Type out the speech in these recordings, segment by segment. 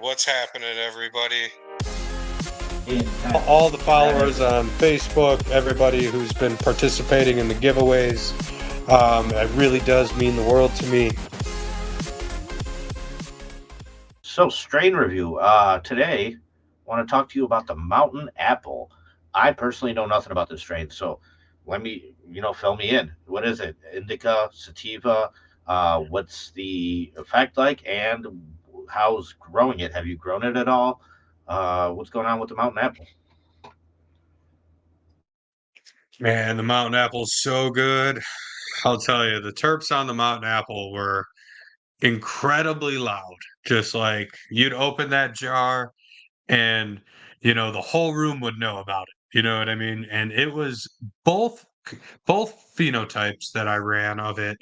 what's happening, everybody? All the followers on Facebook, everybody who's been participating in the giveaways. It really does mean the world to me. So, strain review. Today, I want to talk to you about the mountain apple. I personally know nothing about this strain, so let me, fill me in. What is it? Indica, sativa? What's the effect like, and how's growing it? Have you grown it at all? What's going on with the mountain apple? Man, the mountain apple's so good. I'll tell you, the terps on the mountain apple were incredibly loud. Just like you'd open that jar and the whole room would know about it. You know what I mean? And it was both both phenotypes that I ran of it.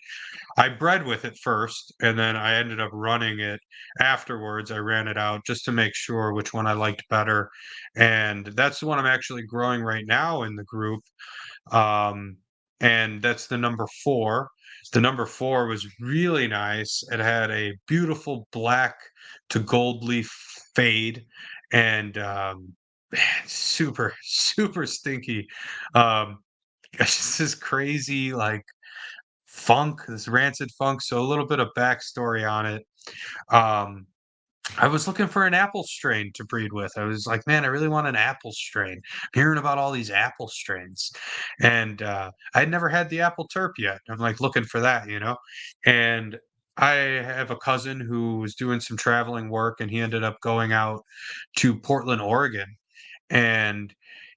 I bred with it first, and then I ended up running it afterwards. I ran it out just to make sure which one I liked better. And that's the one I'm actually growing right now in the group. Um, and that's the number 4. The number 4 was really nice. It had a beautiful black to gold leaf fade, and man, super, super stinky. Um, it's just this crazy, like, funk, this rancid funk. So a little bit of backstory on it. Um, I was looking for an apple strain to breed with. I was like, man, I really want an apple strain. Hearing about all these apple strains, and I'd never had the apple terp yet. I'm like looking for that. And I have a cousin who was doing some traveling work, and he ended up going out to Portland, Oregon, and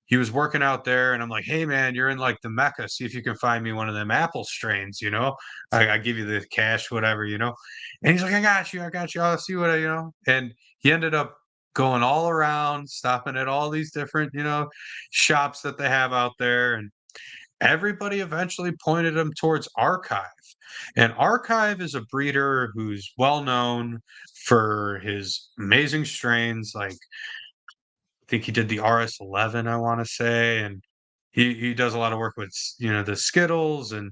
he was working out there, and I'm like, hey man, you're in like the mecca, see if you can find me one of them apple strains. I give you the cash, whatever. And he's like, I got you, I'll see what and he ended up going all around, stopping at all these different shops that they have out there, and everybody eventually pointed him towards Archive. And Archive is a breeder who's well known for his amazing strains. Like, think he did the RS11, I want to say, and he does a lot of work with the Skittles and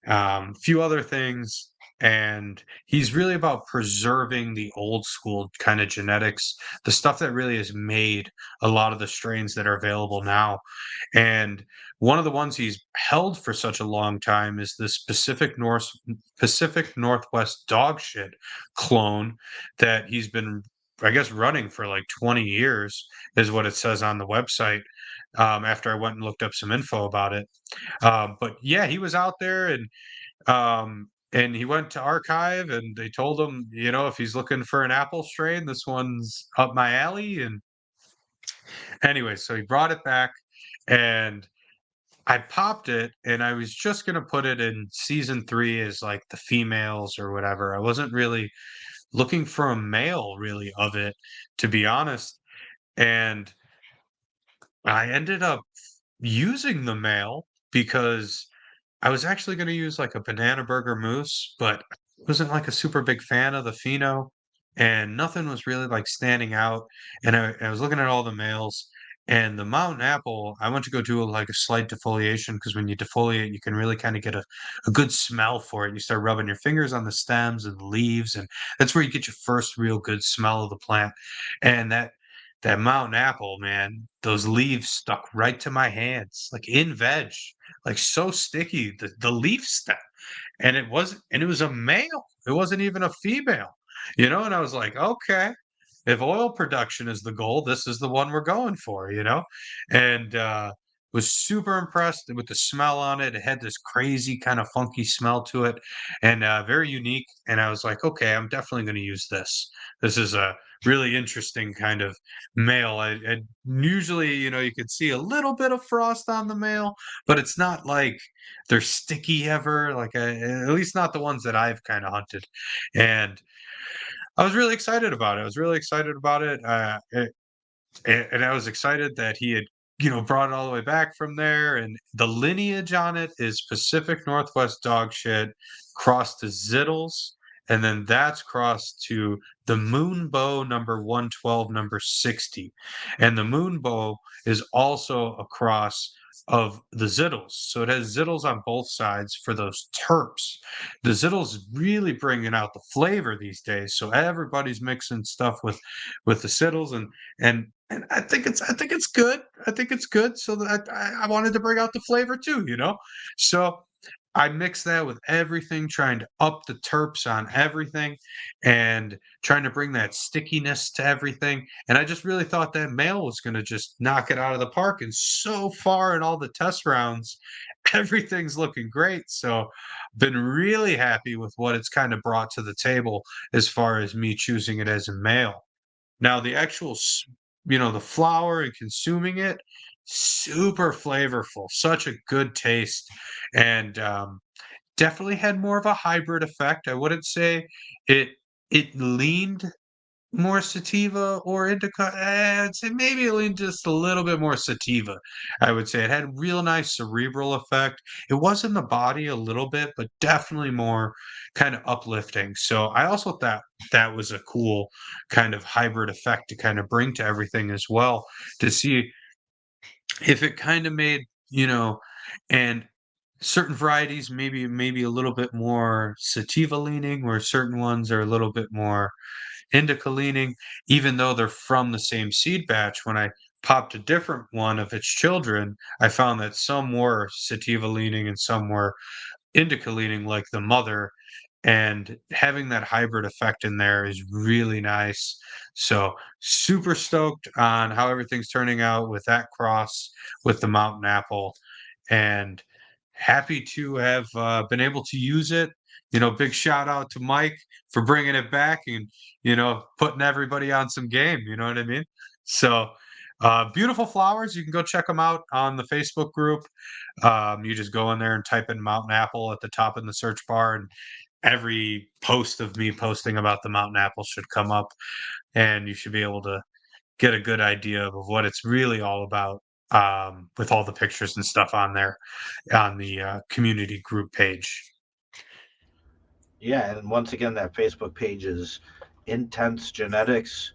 a few other things. And he's really about preserving the old school kind of genetics, the stuff that really has made a lot of the strains that are available now. And one of the ones he's held for such a long time is this Pacific Northwest dog shit clone that he's been, I guess, running for like 20 years, is what it says on the website. After I went and looked up some info about it. But yeah, he was out there, and he went to Archive, and they told him, if he's looking for an apple strain, this one's up my alley. And anyway, so he brought it back, and I popped it, and I was just gonna put it in season 3 as like the females or whatever. I wasn't really looking for a male really of it, to be honest. And I ended up using the male because I was actually gonna use like a banana burger mousse, but wasn't like a super big fan of the pheno, and nothing was really like standing out. And I was looking at all the males, and the mountain apple, I went to go do like a slight defoliation, because when you defoliate, you can really kind of get a good smell for it. You start rubbing your fingers on the stems and the leaves, and that's where you get your first real good smell of the plant. And that mountain apple, man, those leaves stuck right to my hands, like in veg, like so sticky, the leaf stem. And it was a male. It wasn't even a female. And I was like, okay, if oil production is the goal, this is the one we're going for. And was super impressed with the smell on it. It had this crazy kind of funky smell to it, and very unique. And I was like, okay, I'm definitely going to use this. This is a really interesting kind of male. I usually, you could see a little bit of frost on the male, but it's not like they're sticky ever. Like, at least not the ones that I've kind of hunted. And I was really excited about it. I was really excited about it. And I was excited that he had, brought it all the way back from there. And the lineage on it is Pacific Northwest dog shit crossed to Zittles. And then that's crossed to the Moonbow number 112, number 60. And the Moonbow is also a cross of the Zittles. So it has Zittles on both sides for those terps. The Zittles really bringing out the flavor these days. So everybody's mixing stuff with the Zittles, and I think it's good. I think it's good. So that I wanted to bring out the flavor too, you know. So I mix that with everything, trying to up the terps on everything and trying to bring that stickiness to everything. And I just really thought that male was going to just knock it out of the park. And so far in all the test rounds, everything's looking great. So been really happy with what it's kind of brought to the table as far as me choosing it as a male. Now the actual, the flour and consuming it, super flavorful, such a good taste, and definitely had more of a hybrid effect. I wouldn't say it it leaned more sativa or indica. I'd say maybe it leaned just a little bit more sativa. I would say it had real nice cerebral effect. It was in the body a little bit, but definitely more kind of uplifting. So I also thought that was a cool kind of hybrid effect to kind of bring to everything as well, to see if it kind of made, and certain varieties maybe a little bit more sativa leaning, where certain ones are a little bit more indica leaning, even though they're from the same seed batch. When I popped a different one of its children, I found that some were sativa leaning and some were indica leaning, like the mother, and having that hybrid effect in there is really nice. So super stoked on how everything's turning out with that cross with the mountain apple, and happy to have been able to use it. Big shout out to Mike for bringing it back and putting everybody on some game. You know what I mean? So beautiful flowers. You can go check them out on the Facebook group. You just go in there and type in mountain apple at the top in the search bar, and every post of me posting about the mountain apple should come up, and you should be able to get a good idea of what it's really all about, with all the pictures and stuff on there on the community group page. Yeah, and once again, that Facebook page is In-tents Genetix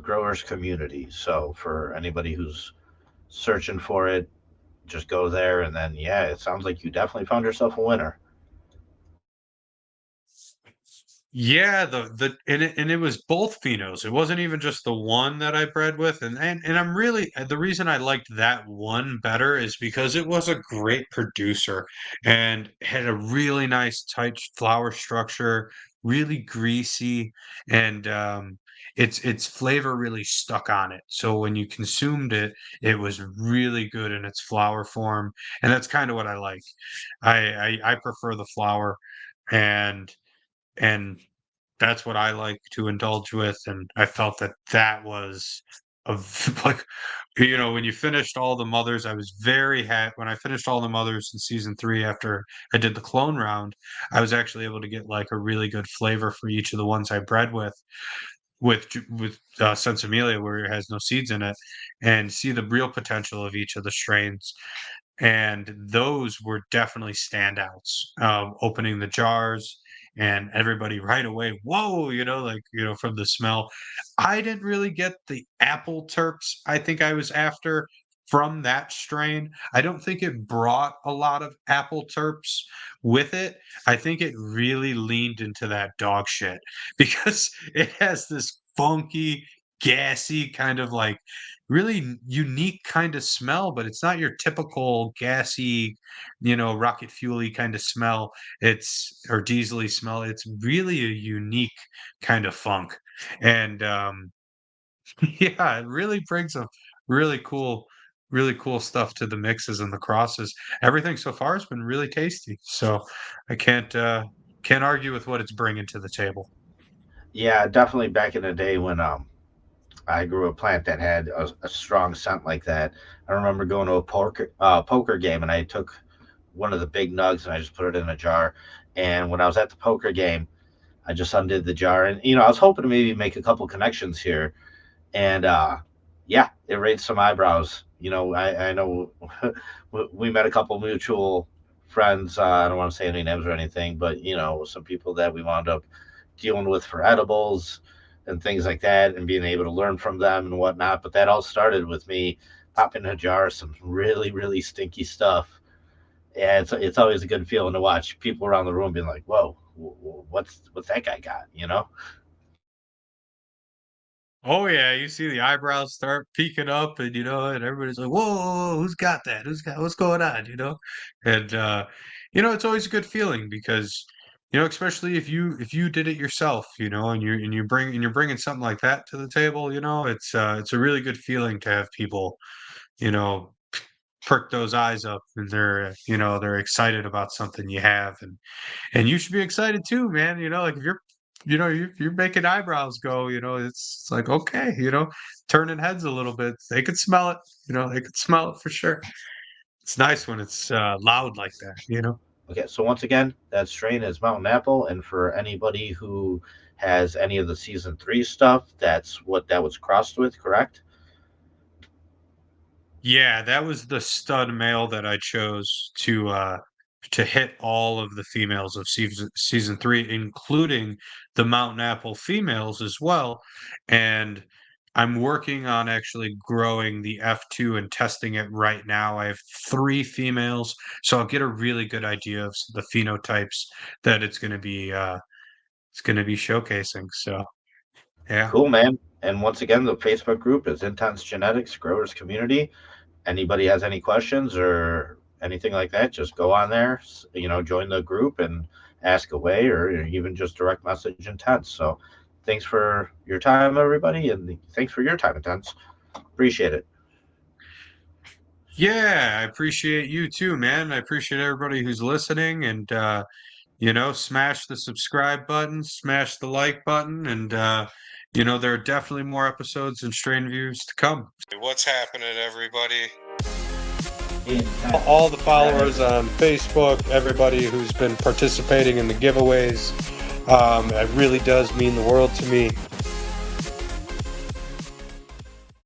Growers Community. So for anybody who's searching for it, just go there, and then yeah, it sounds like you definitely found yourself a winner. Yeah, and it was both phenos. It wasn't even just the one that I bred with, and I'm really, the reason I liked that one better is because it was a great producer and had a really nice tight flower structure, really greasy, and its flavor really stuck on it. So when you consumed it, it was really good in its flower form, and that's kind of what I like. I prefer the flower, and and that's what I like to indulge with, and I felt that that was like, when you finished all the mothers, I was very happy when I finished all the mothers in season 3 after I did the clone round. I was actually able to get, like, a really good flavor for each of the ones I bred with Sensimelia, where it has no seeds in it, and see the real potential of each of the strains, and those were definitely standouts. Opening the jars and everybody right away, whoa, like, from the smell. I didn't really get the apple terps I think I was after from that strain. I don't think it brought a lot of apple terps with it. I think it really leaned into that dog shit because it has this funky, gassy kind of, like, really unique kind of smell, but it's not your typical gassy, rocket fuely kind of smell. It's or diesely smell. It's really a unique kind of funk. And yeah, it really brings a really cool, really cool stuff to the mixes and the crosses. Everything so far has been really tasty. So I can't argue with what it's bringing to the table. Yeah, definitely back in the day when I grew a plant that had a strong scent like that. I remember going to a poker game, and I took one of the big nugs and I just put it in a jar. And when I was at the poker game, I just undid the jar, and I was hoping to maybe make a couple connections here, and yeah, it raised some eyebrows. I know we met a couple mutual friends. I don't want to say any names or anything, but some people that we wound up dealing with for edibles and things like that, and being able to learn from them and whatnot. But that all started with me pop in a jar some really, really stinky stuff. Yeah, it's always a good feeling to watch people around the room being like, "Whoa, what's that guy got?" You know? Oh yeah, you see the eyebrows start peeking up, and and everybody's like, "Whoa, who's got that? What's going on?" And it's always a good feeling because especially if you did it yourself, and you're bringing something like that to the table, it's a really good feeling to have people, you know, perk those eyes up, and they're excited about something you have, and you should be excited too, man. Like if you're making eyebrows go, it's like, okay, turning heads a little bit. They could smell it, they could smell it for sure. It's nice when it's loud like that. Okay, so once again, that strain is Mountain Apple, and for anybody who has any of the season 3 stuff, that's what that was crossed with, correct? Yeah, that was the stud male that I chose to hit all of the females of season 3, including the Mountain Apple females as well. And I'm working on actually growing the F2 and testing it right now. I have 3 females, so I'll get a really good idea of the phenotypes that it's going to be showcasing. So, yeah. Cool, man. And once again, the Facebook group is In-tents Genetix Growers Community. Anybody has any questions or anything like that, just go on there, join the group and ask away, or even just direct message In-tents. So thanks for your time, everybody, and thanks for your time, In-tents. Appreciate it. Yeah, I appreciate you too, man. I appreciate everybody who's listening, and smash the subscribe button, smash the like button, and there are definitely more episodes and strain views to come. What's happening, everybody? All the followers on Facebook, everybody who's been participating in the giveaways, it really does mean the world to me.